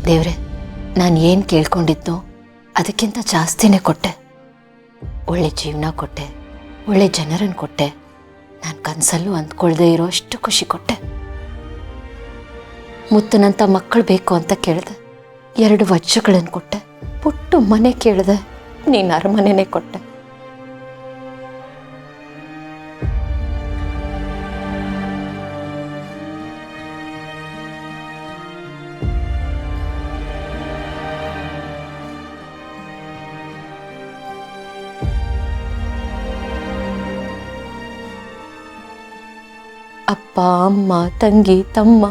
ದೇವ್ರೆ, ನಾನು ಏನು ಕೇಳ್ಕೊಂಡಿದ್ನೋ ಅದಕ್ಕಿಂತ ಜಾಸ್ತಿನೇ ಕೊಟ್ಟೆ. ಒಳ್ಳೆ ಜೀವನ ಕೊಟ್ಟೆ, ಒಳ್ಳೆ ಜನರನ್ನು ಕೊಟ್ಟೆ, ನಾನು ಕನಸಲ್ಲೂ ಅಂದ್ಕೊಳ್ದೇ ಇರೋ ಅಷ್ಟು ಖುಷಿ ಕೊಟ್ಟೆ. ಮುತ್ತನಂಥ ಮಕ್ಕಳು ಬೇಕು ಅಂತ ಕೇಳಿದೆ, 2 ವಜ್ರಗಳನ್ನು ಕೊಟ್ಟೆ. ಪುಟ್ಟು ಮನೆ ಕೇಳಿದೆ, ನೀನು ಅರಮನೆನೇ ಕೊಟ್ಟೆ. ಅಪ್ಪ, ಅಮ್ಮ, ತಂಗಿ, ತಮ್ಮ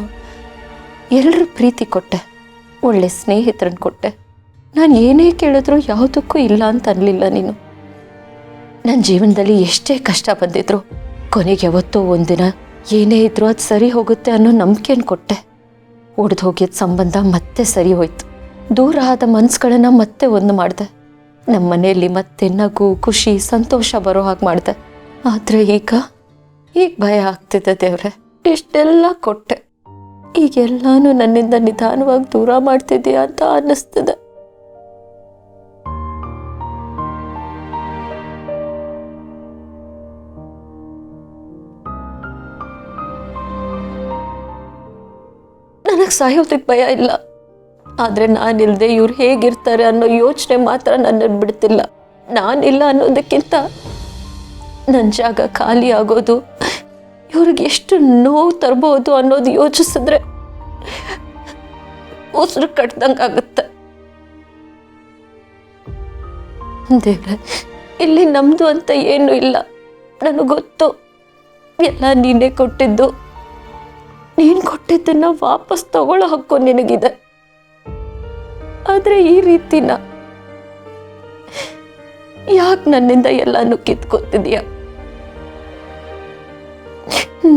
ಎಲ್ಲರ ಪ್ರೀತಿ ಕೊಟ್ಟೆ, ಒಳ್ಳೆ ಸ್ನೇಹಿತರನ್ನು ಕೊಟ್ಟೆ. ನಾನು ಏನೇ ಕೇಳಿದ್ರೂ ಯಾವುದಕ್ಕೂ ಇಲ್ಲ ಅಂತ ಅನ್ನಲಿಲ್ಲ ನೀನು. ನನ್ನ ಜೀವನದಲ್ಲಿ ಎಷ್ಟೇ ಕಷ್ಟ ಬಂದಿದ್ರು ಕೊನೆಗೆ ಯಾವತ್ತೋ ಒಂದಿನ ಏನೇ ಇದ್ರೂ ಅದು ಸರಿ ಹೋಗುತ್ತೆ ಅನ್ನೋ ನಂಬಿಕೆಯನ್ನು ಕೊಟ್ಟೆ. ಒಡೆದು ಹೋಗಿದ್ದ ಸಂಬಂಧ ಮತ್ತೆ ಸರಿ ಹೋಯ್ತು. ದೂರ ಆದ ಮನಸ್ಸುಗಳನ್ನು ಮತ್ತೆ ಒಂದು ಮಾಡಿದೆ. ನಮ್ಮ ಮನೆಯಲ್ಲಿ ಮತ್ತೆ ನಗು, ಖುಷಿ, ಸಂತೋಷ ಬರೋ ಹಾಗೆ ಮಾಡಿದೆ. ಆದರೆ ಈಗ ಭಯ ಆಗ್ತಿದೆ ದೇವ್ರೆ. ಇಷ್ಟೆಲ್ಲ ಕೊಟ್ಟೆ, ಈಗೆಲ್ಲಾನು ನನ್ನಿಂದ ನಿಧಾನವಾಗಿ ದೂರ ಮಾಡ್ತಿದ್ದೀಯಾ ಅಂತ ಅನ್ನಿಸ್ತಿದೆ. ನನಗೆ ಸಾಯೋದಕ್ಕೆ ಭಯ ಇಲ್ಲ, ಆದರೆ ನಾನಿಲ್ಲದೆ ಇವ್ರು ಹೇಗಿರ್ತಾರೆ ಅನ್ನೋ ಯೋಚನೆ ಮಾತ್ರ ನನ್ನನ್ನು ಬಿಡ್ತಿಲ್ಲ. ನಾನಿಲ್ಲ ಅನ್ನೋದಕ್ಕಿಂತ ನನ್ನ ಜಾಗ ಖಾಲಿ ಆಗೋದು, ಇವ್ರಿಗೆ ಎಷ್ಟು ನೋವು ತರ್ಬೋದು ಅನ್ನೋದು ಯೋಚಿಸಿದ್ರೆ ಉಸಿರು ಕಟ್ದಂಗೆ ಆಗುತ್ತೆ. ದೇವ್ರೆ, ಇಲ್ಲಿ ನಮ್ದು ಅಂತ ಏನು ಇಲ್ಲ, ನನಗೆ ಗೊತ್ತು. ಎಲ್ಲ ನೀನೇ ಕೊಟ್ಟಿದ್ದು. ನೀನು ಕೊಟ್ಟಿದ್ದನ್ನ ವಾಪಸ್ ತಗೊಳ್ಳೋ ಹಕ್ಕು ನಿನಗಿದೆ. ಆದರೆ ಈ ರೀತಿನ ಯಾಕೆ ನನ್ನಿಂದ ಎಲ್ಲಾನು ಕಿತ್ಕೊತಿದೀಯ?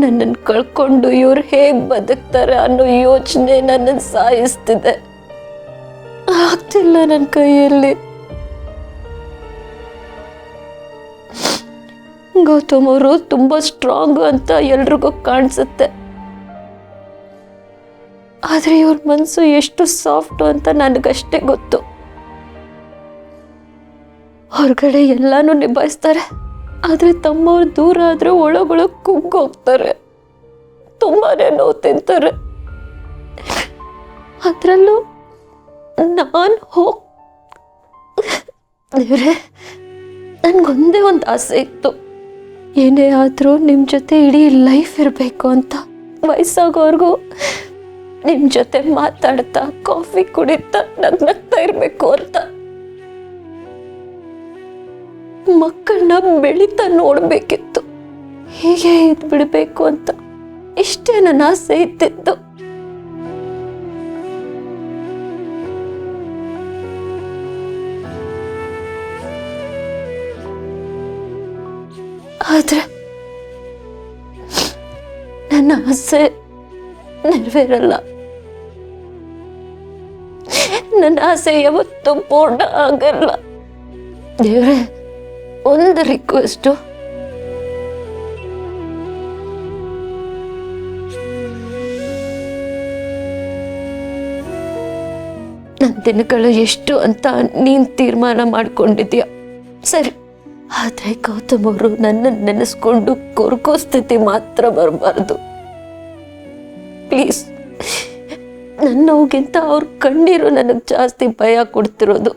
ನನ್ನನ್ನು ಕಳ್ಕೊಂಡು ಇವ್ರು ಹೇಗೆ ಬದುಕ್ತಾರೆ ಅನ್ನೋ ಯೋಚನೆ ನನ್ನನ್ನು ಸಾಯಿಸ್ತಿದೆ. ಆಗ್ತಿಲ್ಲ ನನ್ನ ಕೈಯಲ್ಲಿ. ಗೌತಮ್ ಅವರು ತುಂಬಾ ಸ್ಟ್ರಾಂಗ್ ಅಂತ ಎಲ್ರಿಗೂ ಕಾಣಿಸುತ್ತೆ, ಆದರೆ ಇವ್ರ ಮನಸ್ಸು ಎಷ್ಟು ಸಾಫ್ಟ್ ಅಂತ ನನಗಷ್ಟೇ ಗೊತ್ತು. ಹೊರಗಡೆ ಎಲ್ಲಾನು ನಿಭಾಯಿಸ್ತಾರೆ, ಆದರೆ ತಮ್ಮವ್ರು ದೂರ ಆದ್ರೆ ಒಳಗೊಳಗೆ ಕುಗ್ಗೋಗ್ತಾರೆ, ತುಂಬಾನೇ ನೋವು ತಿಂತಾರೆ. ಅದರಲ್ಲೂ ನಾನು ದೇವ್ರೆ, ನನ್ಗೊಂದೇ ಒಂದು ಆಸೆ ಇತ್ತು, ಏನೇ ಆದರೂ ನಿಮ್ಮ ಜೊತೆ ಇಡೀ ಲೈಫ್ ಇರಬೇಕು ಅಂತ. ವಯಸ್ಸಾಗೋರ್ಗೂ ನಿಮ್ಮ ಜೊತೆ ಮಾತಾಡ್ತಾ, ಕಾಫಿ ಕುಡಿತಾ, ನಗ್ನಗ್ತಾ ಇರಬೇಕು ಅಂತ. ಮಕ್ಕಳನ್ನ ಬೆಳೀತಾ ನೋಡ್ಬೇಕಿತ್ತು, ಹೀಗೆ ಇದ್ ಬಿಡಬೇಕು ಅಂತ. ಇಷ್ಟೇ ನನ್ನ ಆಸೆ ಇತ್ತಿತ್ತು. ಆದ್ರೆ ನನ್ನ ಆಸೆ ನೆರವೇರಲ್ಲ. ನನ್ನ ಆಸೆ ಯಾವತ್ತೂ ಪೂರ್ಣ ಆಗಲ್ಲ. ದೇವ್ರೆ, ಒಂದು ರಿಕ್ವೆಸ್ಟು, ನನ್ನ ದಿನಗಳು ಎಷ್ಟು ಅಂತ ನೀನು ತೀರ್ಮಾನ ಮಾಡ್ಕೊಂಡಿದ್ಯಾ ಸರಿ, ಆದರೆ ಗೌತಮ್ ಅವರು ನನ್ನನ್ನು ನೆನೆಸ್ಕೊಂಡು ಕೊರಕೋ ಸ್ಥಿತಿ ಮಾತ್ರ ಬರಬಾರ್ದು. ಪ್ಲೀಸ್, ನನ್ನ ನೋವಿಗಿಂತ ಅವ್ರ ಕಣ್ಣೀರು ನನಗೆ ಜಾಸ್ತಿ ಭಯ ಕೊಡ್ತಿರೋದು.